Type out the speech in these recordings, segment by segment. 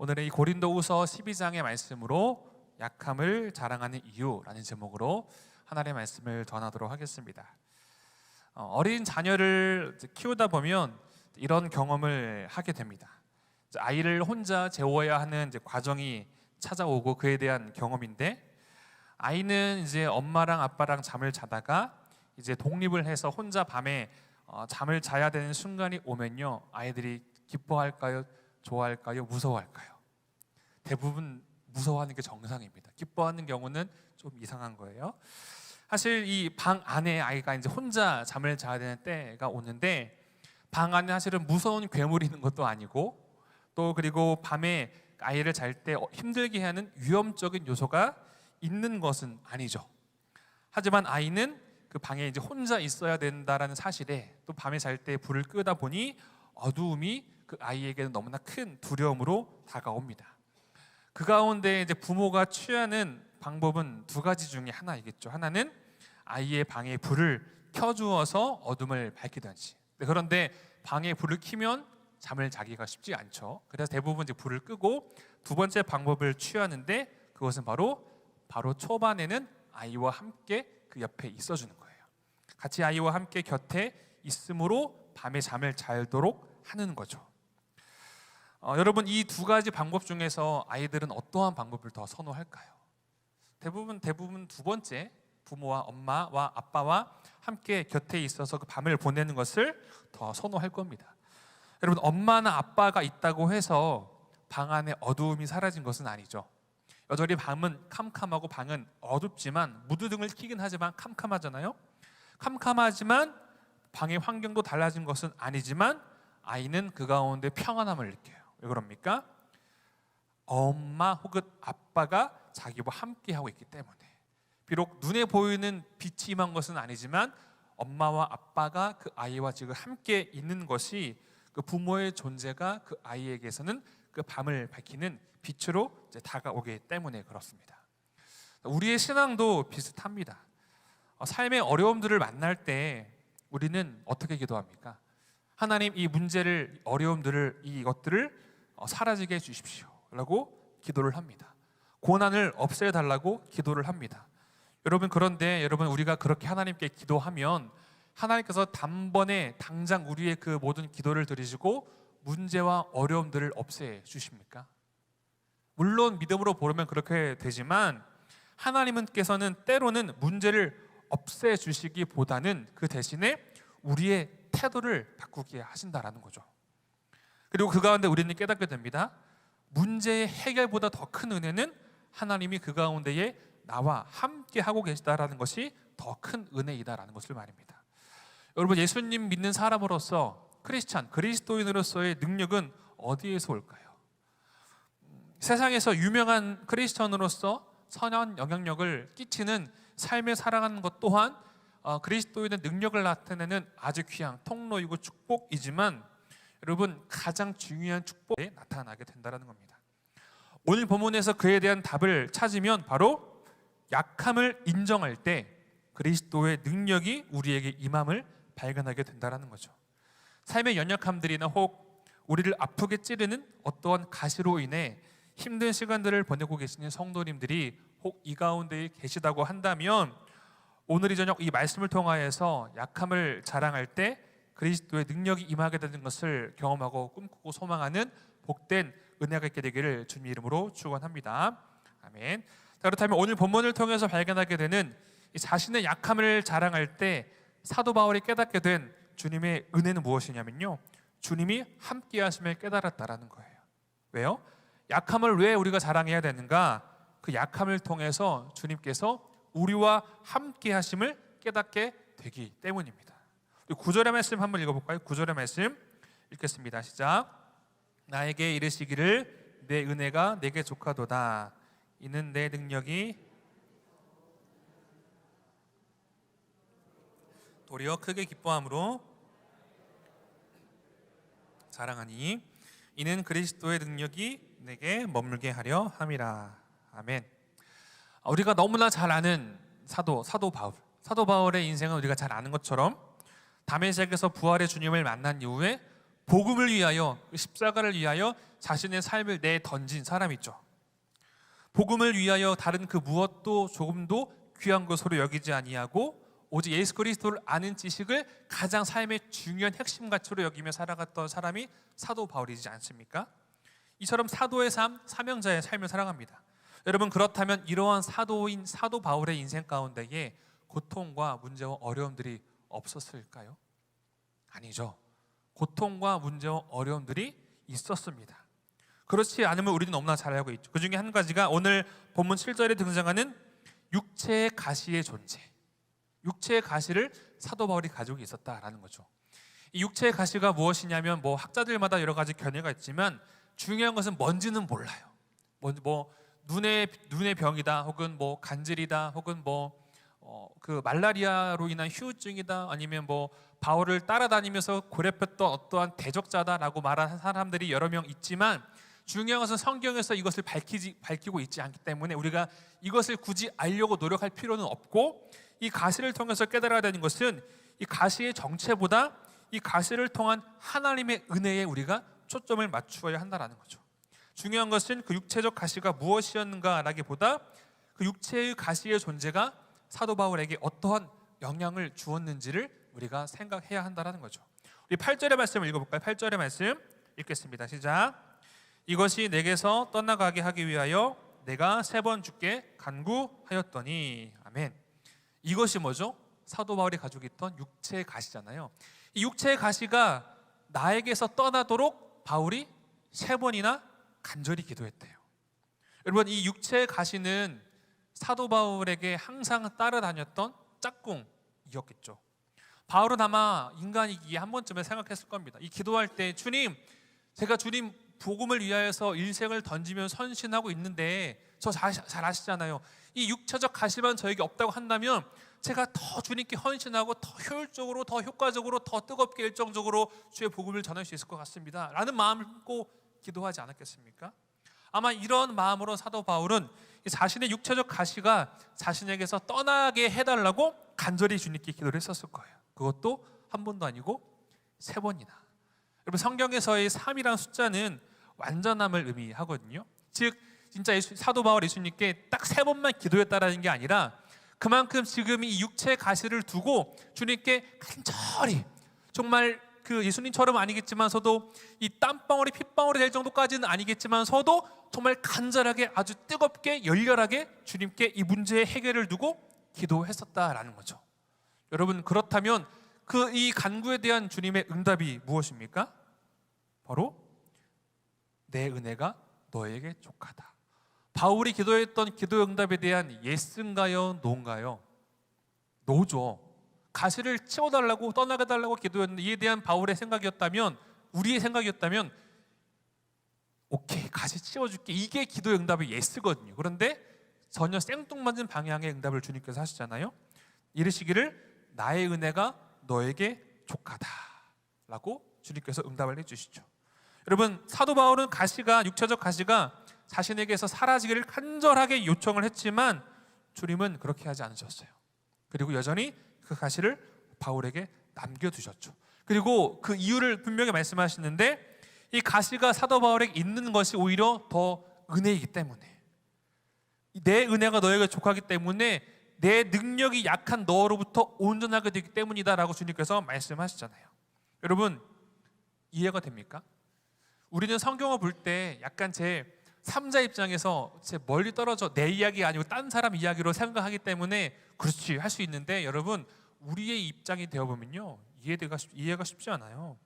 오늘은 이 고린도후서 12장의 말씀으로 약함을 자랑하는 이유라는 제목으로 하나님의 말씀을 전하도록 하겠습니다. 어린 자녀를 키우다 보면 이런 경험을 하게 됩니다. 아이를 혼자 재워야 하는 과정이 찾아오고 그에 대한 경험인데, 아이는 이제 엄마랑 아빠랑 잠을 자다가 이제 독립을 해서 혼자 밤에 잠을 자야 되는 순간이 오면요, 아이들이 기뻐할까요? 좋아할까요? 무서워할까요? 대부분 무서워하는 게 정상입니다. 기뻐하는 경우는 좀 이상한 거예요. 사실 이 방 안에 아이가 이제 혼자 잠을 자야 되는 때가 오는데, 방 안에 사실은 무서운 괴물이 있는 것도 아니고, 또 그리고 밤에 아이를 잘 때 힘들게 하는 위험적인 요소가 있는 것은 아니죠. 하지만 아이는 그 방에 이제 혼자 있어야 된다라는 사실에, 또 밤에 잘 때 불을 끄다 보니 어두움이 그 아이에게는 너무나 큰 두려움으로 다가옵니다. 그 가운데 이제 부모가 취하는 방법은 두 가지 중에 하나이겠죠. 하나는 아이의 방에 불을 켜주어서 어둠을 밝히든지. 그런데 방에 불을 켜면 잠을 자기가 쉽지 않죠. 그래서 대부분 이제 불을 끄고 두 번째 방법을 취하는데, 그것은 바로 초반에는 아이와 함께 그 옆에 있어주는 거예요. 같이 아이와 함께 곁에 있음으로 밤에 잠을 자도록 하는 거죠. 여러분, 이 두 가지 방법 중에서 아이들은 어떠한 방법을 더 선호할까요? 대부분 두 번째, 부모와 엄마와 아빠와 함께 곁에 있어서 그 밤을 보내는 것을 더 선호할 겁니다. 여러분, 엄마나 아빠가 있다고 해서 방 안에 어두움이 사라진 것은 아니죠. 여전히 밤은 캄캄하고 방은 어둡지만, 무드등을 켜긴 하지만 캄캄하잖아요. 캄캄하지만 방의 환경도 달라진 것은 아니지만 아이는 그 가운데 평안함을 느껴요. 왜 그럽니까? 엄마 혹은 아빠가 자기와 함께하고 있기 때문에. 비록 눈에 보이는 빛이 임한 것은 아니지만 엄마와 아빠가 그 아이와 지금 함께 있는 것이, 그 부모의 존재가 그 아이에게서는 그 밤을 밝히는 빛으로 이제 다가오기 때문에 그렇습니다. 우리의 신앙도 비슷합니다. 삶의 어려움들을 만날 때 우리는 어떻게 기도합니까? 하나님, 이 문제를, 어려움들을, 이것들을 사라지게 해주십시오 라고 기도를 합니다. 고난을 없애달라고 기도를 합니다. 여러분, 그런데 우리가 그렇게 하나님께 기도하면 하나님께서 단번에 당장 우리의 그 모든 기도를 들으시고 문제와 어려움들을 없애주십니까? 물론 믿음으로 보면 그렇게 되지만, 하나님께서는 때로는 문제를 없애주시기보다는 그 대신에 우리의 태도를 바꾸게 하신다라는 거죠. 그리고 그 가운데 우리는 깨닫게 됩니다. 문제의 해결보다 더 큰 은혜는 하나님이 그 가운데에 나와 함께 하고 계시다라는 것이 더 큰 은혜이다라는 것을 말입니다. 여러분, 예수님 믿는 사람으로서, 그리스도인으로서의 능력은 어디에서 올까요? 세상에서 유명한 크리스천으로서 선한 영향력을 끼치는 삶을 살아가는 것 또한 그리스도인의 능력을 나타내는 아주 귀한 통로이고 축복이지만, 여러분, 가장 중요한 축복에 나타나게 된다는 겁니다. 오늘 본문에서 그에 대한 답을 찾으면 바로 약함을 인정할 때 그리스도의 능력이 우리에게 임함을 발견하게 된다는 거죠. 삶의 연약함들이나 혹 우리를 아프게 찌르는 어떠한 가시로 인해 힘든 시간들을 보내고 계시는 성도님들이 혹 이 가운데 계시다고 한다면, 오늘 이 저녁 이 말씀을 통하여서 약함을 자랑할 때 그리스도의 능력이 임하게 되는 것을 경험하고 꿈꾸고 소망하는 복된 은혜가 있게 되기를 주님 이름으로 축원합니다. 아멘. 그렇다면 오늘 본문을 통해서 발견하게 되는 이 자신의 약함을 자랑할 때 사도 바울이 깨닫게 된 주님의 은혜는 무엇이냐면요, 주님이 함께 하심을 깨달았다라는 거예요. 왜요? 약함을 왜 우리가 자랑해야 되는가? 그 약함을 통해서 주님께서 우리와 함께 하심을 깨닫게 되기 때문입니다. 9절의 말씀 한번 읽어볼까요? 9절의 말씀 읽겠습니다. 시작. 나에게 이르시기를 내 은혜가 내게 족하도다. 이는 내 능력이 도리어 크게 기뻐함으로 자랑하니 이는 그리스도의 능력이 내게 머물게 하려 함이라. 아멘. 우리가 너무나 잘 아는 사도 바울의 인생은 우리가 잘 아는 것처럼 다메섹에서 부활의 주님을 만난 이후에 복음을 위하여, 십자가를 위하여 자신의 삶을 내던진 사람이죠. 복음을 위하여 다른 그 무엇도 조금도 귀한 것으로 여기지 아니하고 오직 예수 그리스도를 아는 지식을 가장 삶의 중요한 핵심 가치로 여기며 살아갔던 사람이 사도 바울이지 않습니까? 이처럼 사도의 삶, 사명자의 삶을 살아갑니다. 여러분, 그렇다면 이러한 사도인 사도 바울의 인생 가운데에 고통과 문제와 어려움들이 없었을까요? 아니죠. 고통과 문제와 어려움들이 있었습니다. 그렇지 않으면 우리는 너무나 잘 알고 있죠. 그 중에 한 가지가 오늘 본문 7절에 등장하는 육체의 가시의 존재. 육체의 가시를 사도 바울이 가지고 있었다라는 거죠. 이 육체의 가시가 무엇이냐면 학자들마다 여러 가지 견해가 있지만 중요한 것은 뭔지는 몰라요. 눈의 병이다, 혹은 간질이다, 혹은 그 말라리아로 인한 휴유증이다, 아니면 바울을 따라다니면서 고려했던 어떠한 대적자다라고 말하는 사람들이 여러 명 있지만 중요한 것은 성경에서 이것을 밝히고 있지 않기 때문에 우리가 이것을 굳이 알려고 노력할 필요는 없고, 이 가시를 통해서 깨달아야 되는 것은 이 가시의 정체보다 이 가시를 통한 하나님의 은혜에 우리가 초점을 맞추어야 한다는 거죠. 중요한 것은 그 육체적 가시가 무엇이었는가라기보다 그 육체의 가시의 존재가 사도 바울에게 어떠한 영향을 주었는지를 우리가 생각해야 한다는 거죠. 우리 8절의 말씀을 읽어볼까요? 8절의 말씀 읽겠습니다. 시작. 이것이 내게서 떠나가게 하기 위하여 내가 3번 주께 간구하였더니. 아멘. 이것이 뭐죠? 사도 바울이 가지고 있던 육체의 가시잖아요. 이 육체의 가시가 나에게서 떠나도록 바울이 3번이나 간절히 기도했대요. 여러분, 이 육체의 가시는 사도 바울에게 항상 따라다녔던 짝꿍이었겠죠. 바울은 아마 인간이기에 한 번쯤에 생각했을 겁니다. 이 기도할 때, 주님, 제가 주님 복음을 위하여서 일생을 던지며 선신하고 있는데 저 잘 아시잖아요. 이 육체적 가시만 저에게 없다고 한다면 제가 더 주님께 헌신하고 더 효율적으로, 더 효과적으로, 더 뜨겁게 열정적으로 주의 복음을 전할 수 있을 것 같습니다 라는 마음을 품고 기도하지 않았겠습니까? 아마 이런 마음으로 사도 바울은 자신의 육체적 가시가 자신에게서 떠나게 해달라고 간절히 주님께 기도를 했었을 거예요. 그것도 한 번도 아니고 3번이나. 여러분, 성경에서의 3이라는 숫자는 완전함을 의미하거든요. 즉 진짜 사도 바울 예수님께 딱 3번만 기도했다라는 게 아니라 그만큼 지금 이 육체의 가시를 두고 주님께 간절히, 정말 그 예수님처럼 아니겠지만서도 이 땀방울이 핏방울이 될 정도까지는 아니겠지만서도 정말 간절하게, 아주 뜨겁게, 열렬하게 주님께 이 문제의 해결을 두고 기도했었다라는 거죠. 여러분, 그렇다면 그 이 간구에 대한 주님의 응답이 무엇입니까? 바로 내 은혜가 너에게 족하다. 바울이 기도했던 기도 응답에 대한 예스인가요? 노인가요? 노죠. 가시를 치워달라고, 떠나게 달라고 기도했는데 이에 대한 바울의 생각이었다면, 우리의 생각이었다면 오케이, 가시 치워줄게, 이게 기도의 응답의 예스거든요. 그런데 전혀 생뚱맞은 방향의 응답을 주님께서 하시잖아요. 이르시기를 나의 은혜가 너에게 족하다 라고 주님께서 응답을 해주시죠. 여러분, 사도 바울은 육체적 가시가 자신에게서 사라지기를 간절하게 요청을 했지만 주님은 그렇게 하지 않으셨어요. 그리고 여전히 그 가시를 바울에게 남겨두셨죠. 그리고 그 이유를 분명히 말씀하시는데, 이 가시가 사도 바울에게 있는 것이 오히려 더 은혜이기 때문에, 내 은혜가 너에게 족하기 때문에 내 능력이 약한 너로부터 온전하게 되기 때문이다 라고 주님께서 말씀하시잖아요. 여러분, 이해가 됩니까? 우리는 성경을 볼 때 약간 제 3자 입장에서 제 멀리 떨어져 내 이야기가 아니고 딴 사람 이야기로 생각하기 때문에 그렇지 할 수 있는데, 여러분, 우리의 입장이 되어보면요, 이해가 쉽지 않아요.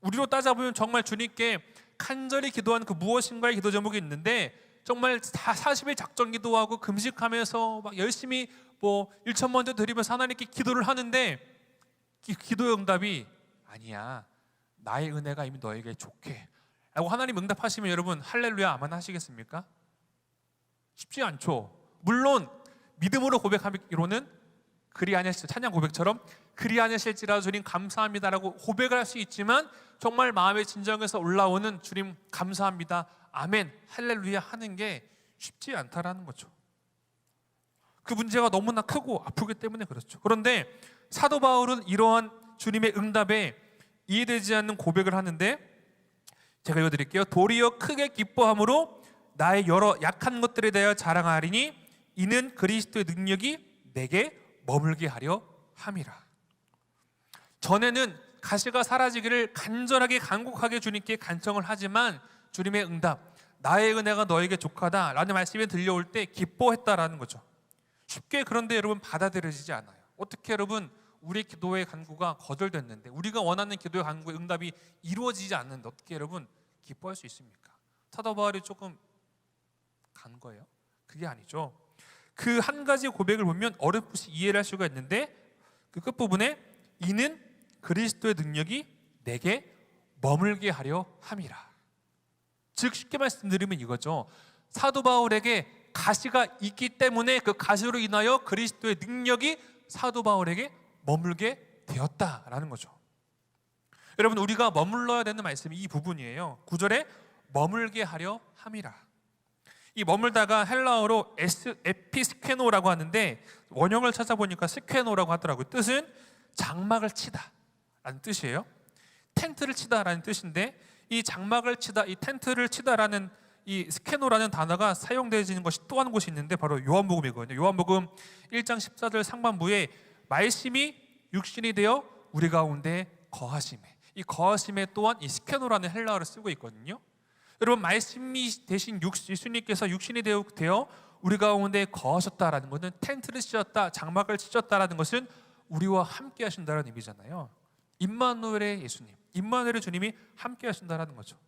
우리로 따져보면 정말 주님께 간절히 기도한 그 무엇인가의 기도 제목이 있는데, 정말 40일 작정 기도하고 금식하면서 막 열심히 1,000번도 드리면서 하나님께 기도를 하는데 기도의 응답이 아니야, 나의 은혜가 이미 너에게 족해 라고 하나님 응답하시면 여러분 할렐루야 아멘 하시겠습니까? 쉽지 않죠. 물론 믿음으로 고백하기로는 그리 아니하실, 찬양 고백처럼 그리 아니하실지라도 주님 감사합니다라고 고백을 할 수 있지만, 정말 마음의 진정에서 올라오는 주님 감사합니다, 아멘, 할렐루야 하는 게 쉽지 않다라는 거죠. 그 문제가 너무나 크고 아프기 때문에 그렇죠. 그런데 사도 바울은 이러한 주님의 응답에 이해되지 않는 고백을 하는데, 제가 읽어드릴게요. 도리어 크게 기뻐함으로 나의 여러 약한 것들에 대하여 자랑하리니 이는 그리스도의 능력이 내게 머물게 하려 함이라. 전에는 가시가 사라지기를 간절하게 간곡하게 주님께 간청을 하지만 주님의 응답, 나의 은혜가 너에게 족하다 라는 말씀이 들려올 때 기뻐했다라는 거죠. 쉽게 그런데 여러분 받아들여지지 않아요. 어떻게 여러분 우리의 기도의 간구가 거절됐는데, 우리가 원하는 기도의 간구의 응답이 이루어지지 않는데 어떻게 여러분 기뻐할 수 있습니까? 사도 바울이 조금 간 거예요? 그게 아니죠. 그 한 가지 고백을 보면 어렴풋이 이해를 할 수가 있는데, 그 끝부분에 이는 그리스도의 능력이 내게 머물게 하려 함이라. 즉 쉽게 말씀드리면 이거죠. 사도 바울에게 가시가 있기 때문에 그 가시로 인하여 그리스도의 능력이 사도 바울에게 머물게 되었다라는 거죠. 여러분, 우리가 머물러야 되는 말씀이 이 부분이에요. 9절에 머물게 하려 함이라. 이 머물다가 헬라어로 에피스케노라고 하는데, 원형을 찾아보니까 스케노라고 하더라고요. 뜻은 장막을 치다 라는 뜻이에요. 텐트를 치다 라는 뜻인데, 이 장막을 치다, 이 텐트를 치다라는 이 스케노라는 단어가 사용되어지는 것이 또 한 곳이 있는데 바로 요한복음이거든요. 요한복음 1장 14절 상반부에 말씀이 육신이 되어 우리 가운데 거하심에, 이 거하심에 또한 이 스케노라는 헬라어를 쓰고 있거든요. 여러분, 말씀이 되신 예수님께서 육신이 되어 우리 가운데 거하셨다라는 것은 텐트를 치셨다, 장막을 치셨다라는 것은 우리와 함께 하신다는 의미잖아요. 임마누엘의 예수님, 임마누엘의 주님이 함께 하신다는 거죠.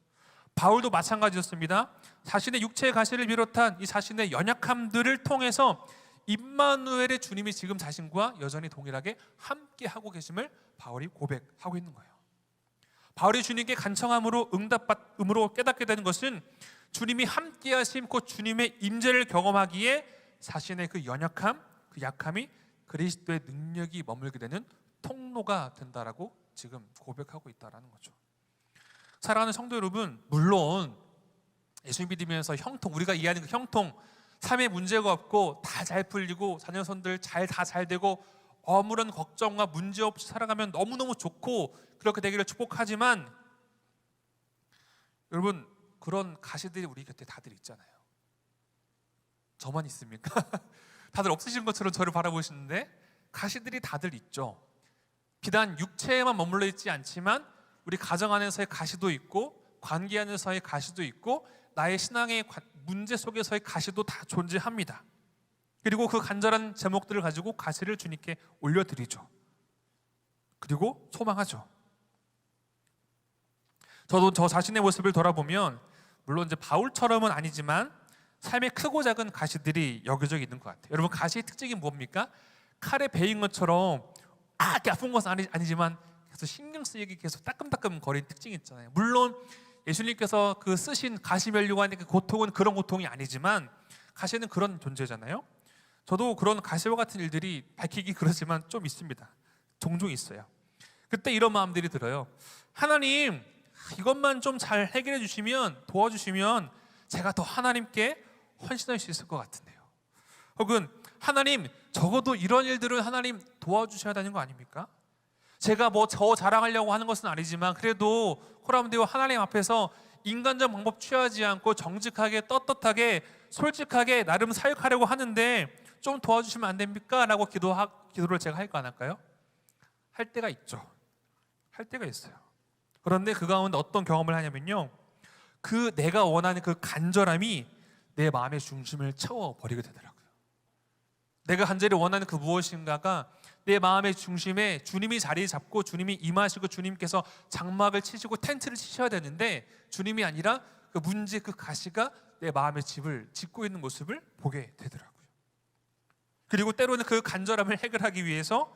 바울도 마찬가지였습니다. 자신의 육체의 가시를 비롯한 이 자신의 연약함들을 통해서 임마누엘의 주님이 지금 자신과 여전히 동일하게 함께 하고 계심을 바울이 고백하고 있는 거예요. 바울이 주님께 간청함으로 응답받음으로 깨닫게 되는 것은 주님이 함께 하심, 곧 주님의 임재를 경험하기에 자신의 그 연약함, 그 약함이 그리스도의 능력이 머물게 되는 통로가 된다라고 지금 고백하고 있다라는 거죠. 사랑하는 성도 여러분, 물론 예수 믿으면서 형통, 우리가 이해하는 그 형통, 삶에 문제가 없고 다 잘 풀리고 자녀손들 다 잘 되고 아무런 걱정과 문제 없이 살아가면 너무너무 좋고 그렇게 되기를 축복하지만, 여러분, 그런 가시들이 우리 곁에 다들 있잖아요. 저만 있습니까? 다들 없으신 것처럼 저를 바라보시는데 가시들이 다들 있죠. 비단 육체에만 머물러 있지 않지만 우리 가정 안에서의 가시도 있고, 관계 안에서의 가시도 있고, 나의 신앙의 문제 속에서의 가시도 다 존재합니다. 그리고 그 간절한 제목들을 가지고 가시를 주님께 올려드리죠. 그리고 소망하죠. 저도 저 자신의 모습을 돌아보면 물론 이제 바울처럼은 아니지만 삶의 크고 작은 가시들이 여기저기 있는 것 같아요. 여러분, 가시의 특징이 뭡니까? 칼에 베인 것처럼 이렇게 아픈 것은 아니지만 계속 신경 쓰이게 계속 따끔따끔 거리는 특징이 있잖아요. 물론 예수님께서 그 쓰신 가시 멸류관의 그 고통은 그런 고통이 아니지만 가시는 그런 존재잖아요. 저도 그런 가시와 같은 일들이 밝히기 그렇지만 좀 있습니다. 종종 있어요. 그때 이런 마음들이 들어요. 하나님, 이것만 좀 잘 해결해 주시면, 도와주시면 제가 더 하나님께 헌신할 수 있을 것 같은데요. 혹은 하나님, 적어도 이런 일들은 하나님 도와주셔야 되는 거 아닙니까? 제가 뭐 저 자랑하려고 하는 것은 아니지만 그래도 호람되어 하나님 앞에서 인간적 방법 취하지 않고 정직하게 떳떳하게 솔직하게 나름 사역하려고 하는데 좀 도와주시면 안 됩니까? 라고 기도를 제가 할까 안 할까요? 할 때가 있죠. 할 때가 있어요. 그런데 그 가운데 어떤 경험을 하냐면요, 그 내가 원하는 그 간절함이 내 마음의 중심을 채워버리게 되더라고요. 내가 간절히 원하는 그 무엇인가가 내 마음의 중심에 주님이 자리 잡고 주님이 임하시고 주님께서 장막을 치시고 텐트를 치셔야 되는데 주님이 아니라 그 문제, 그 가시가 내 마음의 집을 짓고 있는 모습을 보게 되더라고요. 그리고 때로는 그 간절함을 해결하기 위해서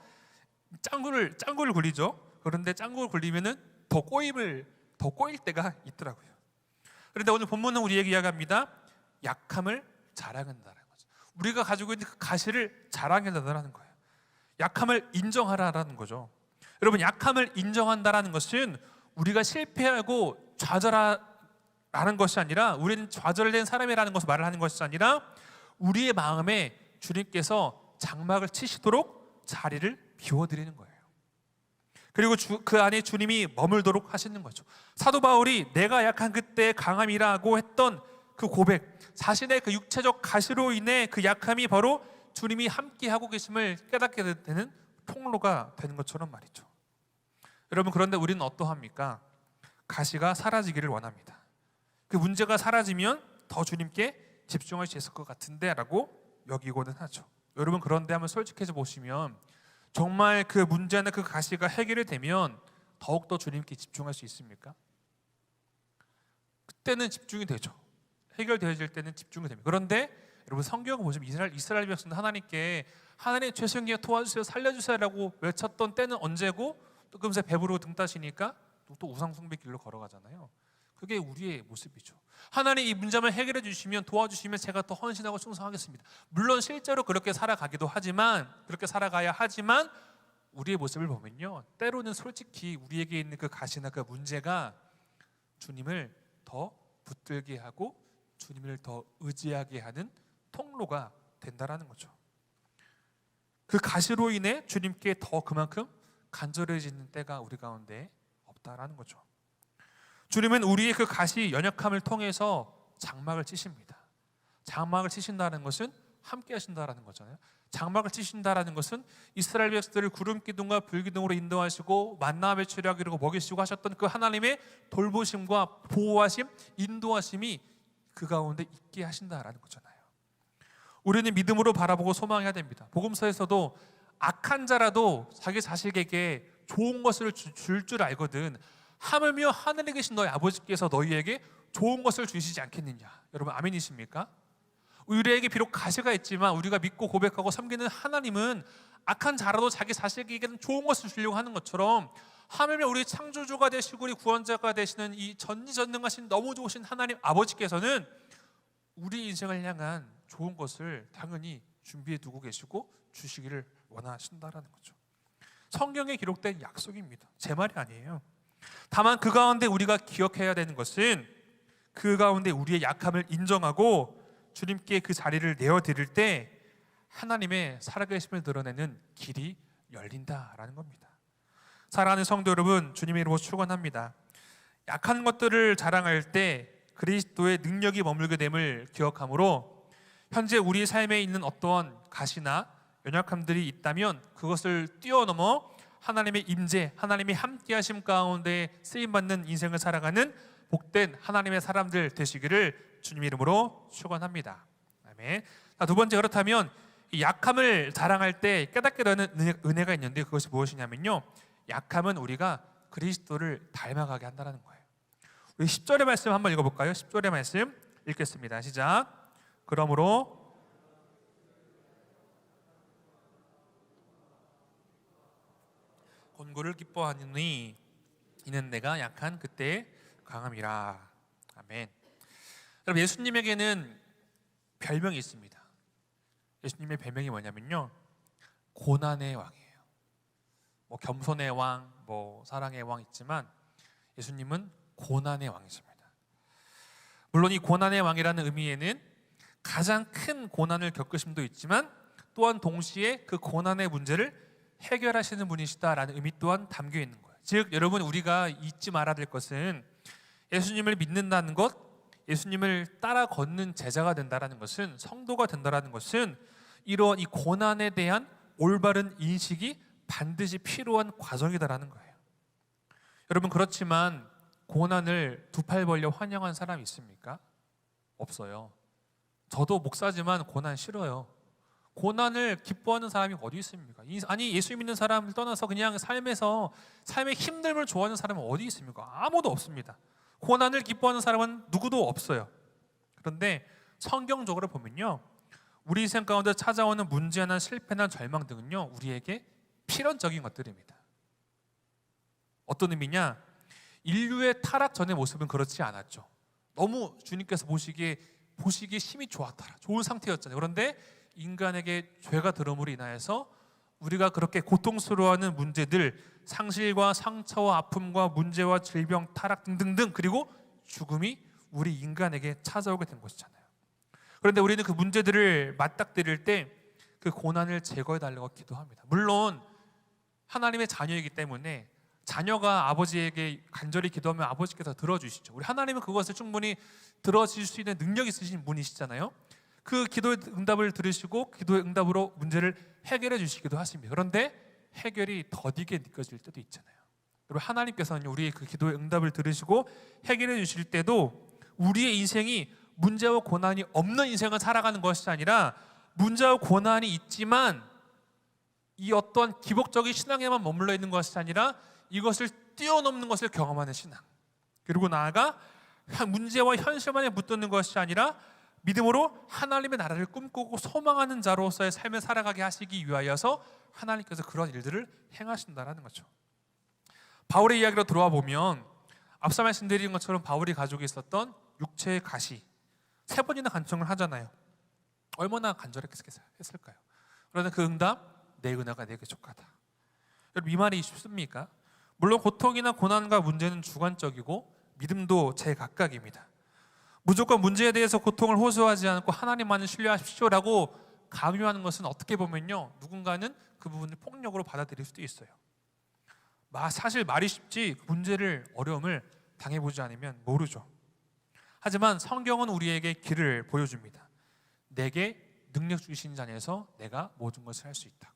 짱구를 굴리죠. 그런데 짱구를 굴리면은 더 꼬일 때가 있더라고요. 그런데 오늘 본문은 우리에게 이야기합니다. 약함을 자랑한다는 거죠. 우리가 가지고 있는 그 가시를 자랑한다는 거예요. 약함을 인정하라라는 거죠. 여러분, 약함을 인정한다라는 것은 우리가 실패하고 좌절하라는 것이 아니라, 우리는 좌절된 사람이라는 것을 말을 하는 것이 아니라 우리의 마음에 주님께서 장막을 치시도록 자리를 비워드리는 거예요. 그리고 그 안에 주님이 머물도록 하시는 거죠. 사도 바울이 내가 약한 그때 강함이라고 했던 그 고백, 자신의 그 육체적 가시로 인해 그 약함이 바로 주님이 함께하고 계심을 깨닫게 되는 통로가 되는 것처럼 말이죠. 여러분, 그런데 우리는 어떠합니까? 가시가 사라지기를 원합니다. 그 문제가 사라지면 더 주님께 집중할 수 있을 것 같은데 라고 여기고는 하죠. 여러분, 그런데 한번 솔직해져 보시면 정말 그 문제나 그 가시가 해결이 되면 더욱더 주님께 집중할 수 있습니까? 그때는 집중이 되죠. 해결되어질 때는 집중이 됩니다. 그런데 여러분, 성경을 보시면 이스라엘 백성들 하나님께 하나님 죄송해요, 도와주세요, 살려주세요라고 외쳤던 때는 언제고, 또 금세 배부르고 등 따시니까 또 우상숭배 길로 걸어가잖아요. 그게 우리의 모습이죠. 하나님 이 문제만 해결해 주시면, 도와주시면 제가 더 헌신하고 충성하겠습니다. 물론 실제로 그렇게 살아가기도 하지만, 그렇게 살아가야 하지만 우리의 모습을 보면요, 때로는 솔직히 우리에게 있는 그 가시나 그 문제가 주님을 더 붙들게 하고 주님을 더 의지하게 하는 통로가 된다라는 거죠. 그 가시로 인해 주님께 더 그만큼 간절해지는 때가 우리 가운데 없다라는 거죠. 주님은 우리의 그 가시 연약함을 통해서 장막을 치십니다. 장막을 치신다는 것은 함께 하신다라는 거잖아요. 장막을 치신다라는 것은 이스라엘 백성들을 구름 기둥과 불 기둥으로 인도하시고 만나 배출하기로 먹이시고 하셨던 그 하나님의 돌보심과 보호하심, 인도하심이 그 가운데 있게 하신다라는 거잖아요. 우리는 믿음으로 바라보고 소망해야 됩니다. 복음서에서도 악한 자라도 자기 자식에게 좋은 것을 줄 줄 알거든 하물며 하늘에 계신 너희 아버지께서 너희에게 좋은 것을 주시지 않겠느냐. 여러분, 아멘이십니까? 우리에게 비록 가시가 있지만 우리가 믿고 고백하고 섬기는 하나님은 악한 자라도 자기 자식에게는 좋은 것을 주려고 하는 것처럼, 하물며 우리 창조주가 되시고 우리 구원자가 되시는 이 전지전능하신 너무 좋으신 하나님 아버지께서는 우리 인생을 향한 좋은 것을 당연히 준비해 두고 계시고 주시기를 원하신다라는 거죠. 성경에 기록된 약속입니다. 제 말이 아니에요. 다만 그 가운데 우리가 기억해야 되는 것은, 그 가운데 우리의 약함을 인정하고 주님께 그 자리를 내어드릴 때 하나님의 살아계심을 드러내는 길이 열린다라는 겁니다. 사랑하는 성도 여러분, 주님의 이름으로 축원합니다. 약한 것들을 자랑할 때 그리스도의 능력이 머물게 됨을 기억하므로 현재 우리 삶에 있는 어떠한 가시나 연약함들이 있다면 그것을 뛰어넘어 하나님의 임재, 하나님의 함께하심 가운데 쓰임받는 인생을 살아가는 복된 하나님의 사람들 되시기를 주님의 이름으로 축원합니다. 아멘. 자, 두 번째, 그렇다면 이 약함을 자랑할 때 깨닫게 되는 은혜가 있는데 그것이 무엇이냐면요, 약함은 우리가 그리스도를 닮아가게 한다는 거예요. 우리 10절의 말씀 한번 읽어볼까요? 10절의 말씀 읽겠습니다. 시작. 그러므로 곤고를 기뻐하느니 이는 내가 약한 그때의 강함이라. 아멘. 여러분, 예수님에게는 별명이 있습니다. 예수님의 별명이 뭐냐면요, 고난의 왕이에요. 뭐 겸손의 왕, 뭐 사랑의 왕 있지만 예수님은 고난의 왕이십니다. 물론 이 고난의 왕이라는 의미에는 가장 큰 고난을 겪으심도 있지만 또한 동시에 그 고난의 문제를 해결하시는 분이시다라는 의미 또한 담겨 있는 거예요. 즉, 여러분, 우리가 잊지 말아야 될 것은 예수님을 믿는다는 것, 예수님을 따라 걷는 제자가 된다라는 것은, 성도가 된다라는 것은 이러한 이 고난에 대한 올바른 인식이 반드시 필요한 과정이다라는 거예요. 여러분, 그렇지만 고난을 두 팔 벌려 환영한 사람이 있습니까? 없어요. 저도 목사지만 고난 싫어요. 고난을 기뻐하는 사람이 어디 있습니까? 아니, 예수 믿는 사람을 떠나서 그냥 삶의 힘듦을 좋아하는 사람은 어디 있습니까? 아무도 없습니다. 고난을 기뻐하는 사람은 누구도 없어요. 그런데 성경적으로 보면요, 우리 인생 가운데 찾아오는 문제나 실패나 절망 등은요, 우리에게 필연적인 것들입니다. 어떤 의미냐? 인류의 타락 전의 모습은 그렇지 않았죠. 너무 주님께서 보시기에 힘이 좋았더라, 좋은 상태였잖아요. 그런데 인간에게 죄가 들어옴으로 인하여서 우리가 그렇게 고통스러워하는 문제들, 상실과 상처와 아픔과 문제와 질병, 타락 등등등, 그리고 죽음이 우리 인간에게 찾아오게 된 것이잖아요. 그런데 우리는 그 문제들을 맞닥뜨릴 때 그 고난을 제거해 달라고 기도합니다. 물론 하나님의 자녀이기 때문에 자녀가 아버지에게 간절히 기도하면 아버지께서 들어주시죠. 우리 하나님은 그것을 충분히 들어주실 수 있는 능력이 있으신 분이시잖아요. 그 기도의 응답을 들으시고 기도의 응답으로 문제를 해결해 주시기도 하십니다. 그런데 해결이 더디게 느껴질 때도 있잖아요. 그리고 하나님께서는 우리의 그 기도의 응답을 들으시고 해결해 주실 때도 우리의 인생이 문제와 고난이 없는 인생을 살아가는 것이 아니라 문제와 고난이 있지만 이 어떤 기복적인 신앙에만 머물러 있는 것이 아니라 이것을 뛰어넘는 것을 경험하는 신앙, 그리고 나아가 문제와 현실만에 붙드는 것이 아니라 믿음으로 하나님의 나라를 꿈꾸고 소망하는 자로서의 삶을 살아가게 하시기 위하여서 하나님께서 그런 일들을 행하신다는 거죠. 바울의 이야기로 들어와 보면 앞서 말씀드린 것처럼 바울이 가지고 있었던 육체의 가시 3번이나 간청을 하잖아요. 얼마나 간절했을까요? 그러나 그 응답, 내 은혜가 내게 족하다. 여러분, 이 말이 쉽습니까? 물론 고통이나 고난과 문제는 주관적이고 믿음도 제각각입니다. 무조건 문제에 대해서 고통을 호소하지 않고 하나님만을 신뢰하십시오라고 강요하는 것은 어떻게 보면요, 누군가는 그 부분을 폭력으로 받아들일 수도 있어요. 사실 말이 쉽지 문제를, 어려움을 당해보지 않으면 모르죠. 하지만 성경은 우리에게 길을 보여줍니다. 내게 능력 주신 자에서 내가 모든 것을 할 수 있다고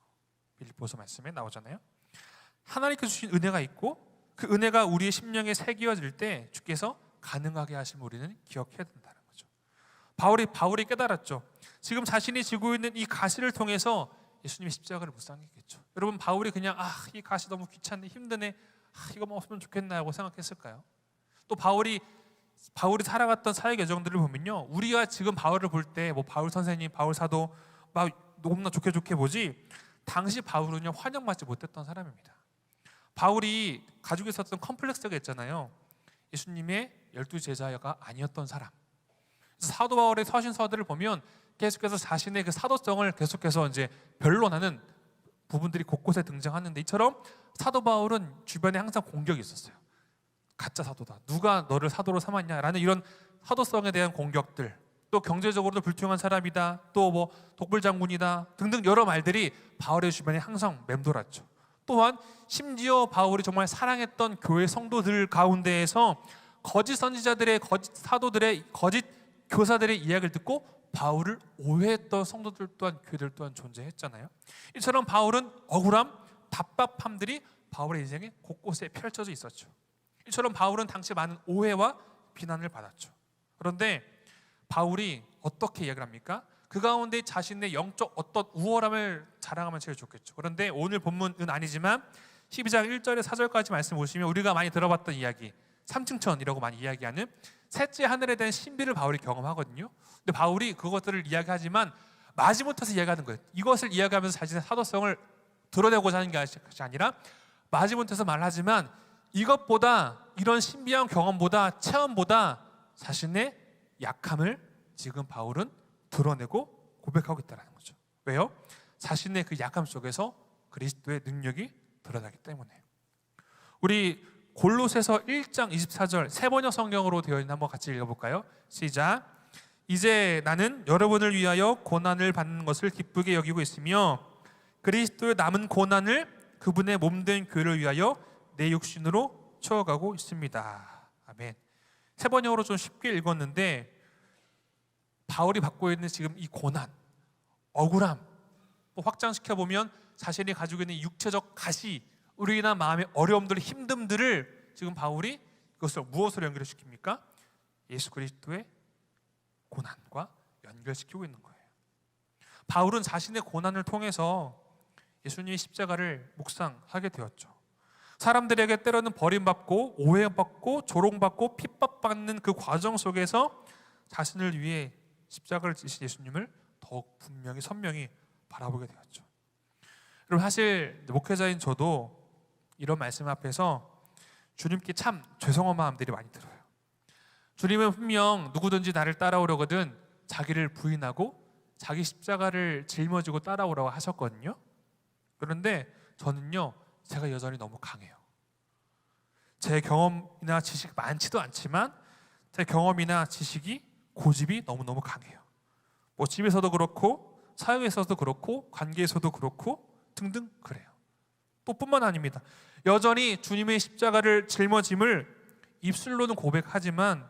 빌립보서 말씀에 나오잖아요. 하나님께서 주신 은혜가 있고 그 은혜가 우리의 심령에 새겨질 때 주께서 가능하게 하심을 우리는 기억해야 된다는 거죠. 바울이 깨달았죠. 지금 자신이 지고 있는 이 가시를 통해서 예수님의 십자가를 묵상했겠죠. 여러분, 바울이 그냥 이 가시 너무 귀찮네, 힘드네, 이거만 없으면 좋겠나라고 생각했을까요? 또 바울이 살아갔던 사역 여정들을 보면요, 우리가 지금 바울을 볼 때 바울 선생님, 바울 사도 막 너무나 좋게 보지, 당시 바울은요 환영받지 못했던 사람입니다. 바울이 가지고 있었던 컴플렉스가 있잖아요. 예수님의 12제자가 아니었던 사람. 사도 바울의 서신서들을 보면 계속해서 자신의 그 사도성을 계속해서 이제 변론하는 부분들이 곳곳에 등장하는데, 이처럼 사도 바울은 주변에 항상 공격이 있었어요. 가짜 사도다, 누가 너를 사도로 삼았냐라는 이런 사도성에 대한 공격들, 또 경제적으로도 불투명한 사람이다, 또 독불장군이다 등등 여러 말들이 바울의 주변에 항상 맴돌았죠. 또한 심지어 바울이 정말 사랑했던 교회 성도들 가운데에서 거짓 선지자들의, 거짓 사도들의, 거짓 교사들의 이야기를 듣고 바울을 오해했던 성도들 또한, 교회들 또한 존재했잖아요. 이처럼 바울은 억울함, 답답함들이 바울의 인생에 곳곳에 펼쳐져 있었죠. 이처럼 바울은 당시 많은 오해와 비난을 받았죠. 그런데 바울이 어떻게 이야기를 합니까? 그 가운데 자신의 영적 어떤 우월함을 자랑하면 제일 좋겠죠. 그런데 오늘 본문은 아니지만 12장 1절에 4절까지 말씀 보시면 우리가 많이 들어봤던 이야기, 삼층천이라고 많이 이야기하는 셋째 하늘에 대한 신비를 바울이 경험하거든요. 근데 바울이 그것들을 이야기하지만 마지못해서 이야기하는 거예요. 이것을 이야기하면서 자신의 사도성을 드러내고자 하는 것이 아니라 마지못해서 말하지만 이것보다, 이런 신비한 경험보다, 체험보다 자신의 약함을 지금 바울은 드러내고 고백하고 있다는 거죠. 왜요? 자신의 그 약함 속에서 그리스도의 능력이 드러나기 때문에. 우리 골로새서 1장 24절 세번역 성경으로 되어 있는 한번 같이 읽어볼까요? 시작. 이제 나는 여러분을 위하여 고난을 받는 것을 기쁘게 여기고 있으며 그리스도의 남은 고난을 그분의 몸된 교회를 위하여 내 육신으로 채워가고 있습니다. 아멘. 세번역으로 좀 쉽게 읽었는데 바울이 받고 있는 지금 이 고난, 억울함, 확장시켜보면 자신이 가지고 있는 육체적 가시, 우리나 마음의 어려움들, 힘듦들을 지금 바울이 그것을 무엇으로 연결시킵니까? 예수 그리스도의 고난과 연결시키고 있는 거예요. 바울은 자신의 고난을 통해서 예수님의 십자가를 묵상하게 되었죠. 사람들에게 때로는 버림받고 오해받고 조롱받고 핍박받는 그 과정 속에서 자신을 위해 십자가를 지신 예수님을 더욱 분명히 선명히 바라보게 되었죠. 여러분, 사실 목회자인 저도 이런 말씀 앞에서 주님께 참 죄송한 마음들이 많이 들어요. 주님은 분명 누구든지 나를 따라오려거든 자기를 부인하고 자기 십자가를 짊어지고 따라오라고 하셨거든요. 그런데 저는요, 제가 여전히 너무 강해요. 제 경험이나 지식 많지도 않지만 제 경험이나 지식이, 고집이 너무너무 강해요. 집에서도 그렇고 사회에서도 그렇고 관계에서도 그렇고 등등 그래요. 또 뿐만 아닙니다. 여전히 주님의 십자가를 짊어짐을 입술로는 고백하지만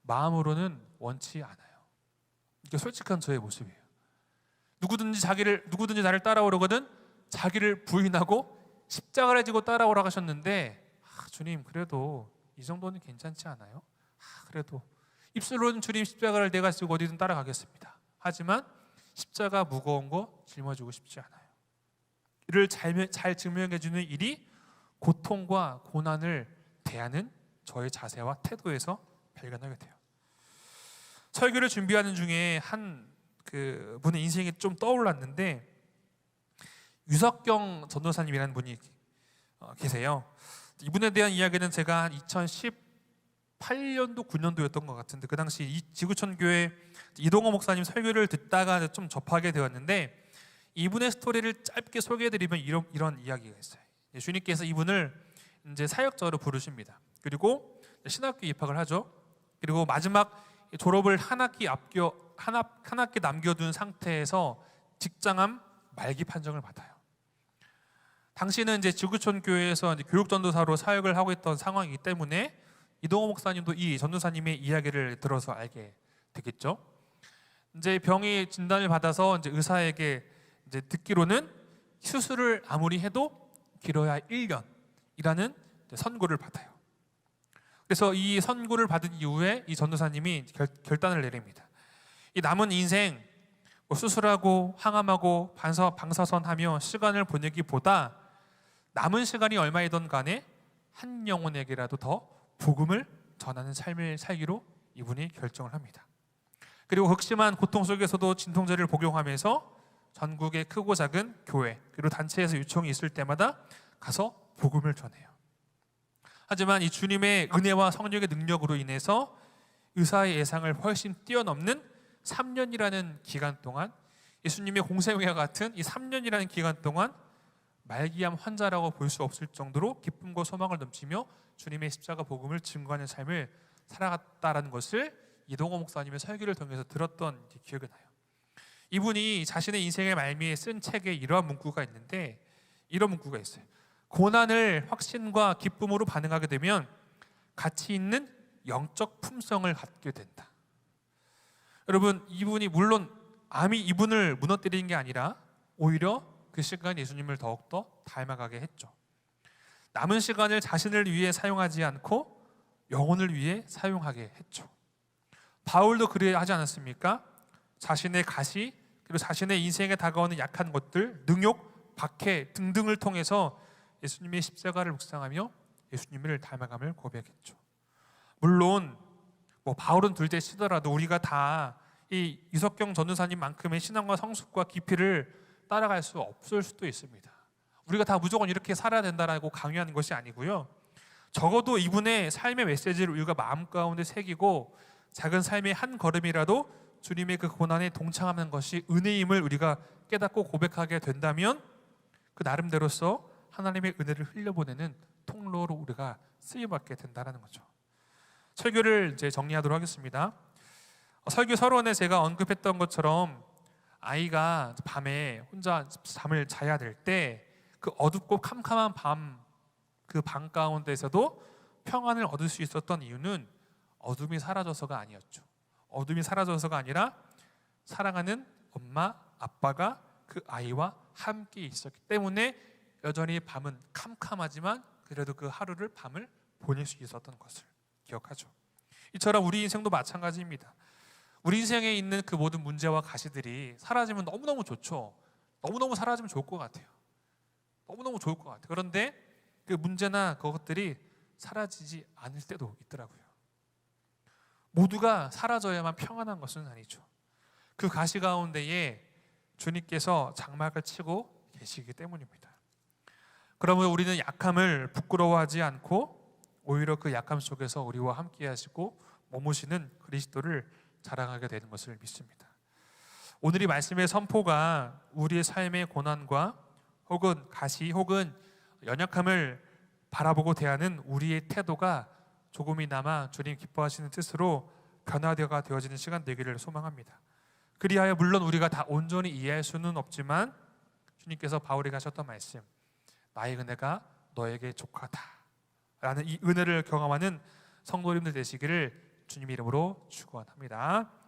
마음으로는 원치 않아요. 이게 솔직한 저의 모습이에요. 누구든지 나를 따라오려거든 자기를 부인하고 십자가를 지고 따라오라고 하셨는데 주님 그래도 이 정도는 괜찮지 않아요? 그래도 입술로는 주님 십자가를 내가 지고 어디든 따라가겠습니다. 하지만 십자가 무거운 거 짊어지고 싶지 않아요. 이를 잘 증명해 주는 일이 고통과 고난을 대하는 저의 자세와 태도에서 발견하게 돼요. 설교를 준비하는 중에 한 분의 인생이 좀 떠올랐는데 유석경 전도사님이라는 분이 계세요. 이분에 대한 이야기는 제가 한 2018년도 9년도였던 것 같은데 그 당시 이 지구촌 교회 이동호 목사님 설교를 듣다가 좀 접하게 되었는데 이분의 스토리를 짧게 소개해드리면 이런 이야기가 있어요. 주님께서 이분을 이제 사역자로 부르십니다. 그리고 신학교 입학을 하죠. 그리고 마지막 졸업을 한 학기 남겨둔 상태에서 직장암 말기 판정을 받아요. 당시는 이제 지구촌 교회에서 교육 전도사로 사역을 하고 있던 상황이기 때문에 이동호 목사님도 이 전도사님의 이야기를 들어서 알게 되겠죠. 이제 병이 진단을 받아서 이제 의사에게 이제 듣기로는 수술을 아무리 해도 길어야 1년이라는 선고를 받아요. 그래서 이 선고를 받은 이후에 이 전도사님이 결단을 내립니다. 이 남은 인생 수술하고 항암하고 방사선하며 시간을 보내기보다 남은 시간이 얼마이든 간에 한 영혼에게라도 더 복음을 전하는 삶을 살기로 이분이 결정을 합니다. 그리고 극심한 고통 속에서도 진통제를 복용하면서 전국의 크고 작은 교회 그리고 단체에서 요청이 있을 때마다 가서 복음을 전해요. 하지만 이 주님의 은혜와 성령의 능력으로 인해서 의사의 예상을 훨씬 뛰어넘는 3년이라는 기간 동안 예수님의 공생애와 같은 이 3년이라는 기간 동안 말기암 환자라고 볼 수 없을 정도로 기쁨과 소망을 넘치며 주님의 십자가 복음을 증거하는 삶을 살아갔다라는 것을 이동호 목사님의 설교를 통해서 들었던 기억이 나요. 이분이 자신의 인생의 말미에 쓴 책에 이러한 문구가 있는데 이런 문구가 있어요. 고난을 확신과 기쁨으로 반응하게 되면 가치 있는 영적 품성을 갖게 된다. 여러분, 이분이 물론 암이 이분을 무너뜨리는 게 아니라 오히려 그 시간 예수님을 더욱더 닮아가게 했죠. 남은 시간을 자신을 위해 사용하지 않고 영혼을 위해 사용하게 했죠. 바울도 그래야 하지 않았습니까? 자신의 가시 그리고 자신의 인생에 다가오는 약한 것들, 능욕, 박해 등등을 통해서 예수님의 십자가를 묵상하며 예수님을 닮아감을 고백했죠. 물론 바울은 둘째 치더라도 우리가 다 이 유석경 전도사님만큼의 신앙과 성숙과 깊이를 따라갈 수 없을 수도 있습니다. 우리가 다 무조건 이렇게 살아야 된다라고 강요하는 것이 아니고요. 적어도 이분의 삶의 메시지를 우리가 마음 가운데 새기고 작은 삶의 한 걸음이라도 주님의 그 고난에 동참하는 것이 은혜임을 우리가 깨닫고 고백하게 된다면 그 나름대로서 하나님의 은혜를 흘려보내는 통로로 우리가 쓰임받게 된다는 거죠. 설교를 이제 정리하도록 하겠습니다. 설교 서론에 제가 언급했던 것처럼 아이가 밤에 혼자 잠을 자야 될 때 그 어둡고 캄캄한 그 방 가운데서도 평안을 얻을 수 있었던 이유는 어둠이 사라져서가 아니었죠. 어둠이 사라져서가 아니라 사랑하는 엄마, 아빠가 그 아이와 함께 있었기 때문에 여전히 밤은 캄캄하지만 그래도 그 밤을 보낼 수 있었던 것을 기억하죠. 이처럼 우리 인생도 마찬가지입니다. 우리 인생에 있는 그 모든 문제와 가시들이 사라지면 너무너무 좋죠. 너무너무 사라지면 좋을 것 같아요. 너무너무 좋을 것 같아요. 그런데 그 문제나 그것들이 사라지지 않을 때도 있더라고요. 모두가 사라져야만 평안한 것은 아니죠. 그 가시 가운데에 주님께서 장막을 치고 계시기 때문입니다. 그러면 우리는 약함을 부끄러워하지 않고 오히려 그 약함 속에서 우리와 함께 하시고 머무시는 그리스도를 자랑하게 되는 것을 믿습니다. 오늘 이 말씀의 선포가 우리의 삶의 고난과 혹은 가시 혹은 연약함을 바라보고 대하는 우리의 태도가 조금이나마 주님 기뻐하시는 뜻으로 변화가 되어지는 시간 되기를 소망합니다. 그리하여 물론 우리가 다 온전히 이해할 수는 없지만 주님께서 바울에게 하셨던 말씀, 나의 은혜가 너에게 족하다라는 이 은혜를 경험하는 성도님들 되시기를 주님 이름으로 축원합니다.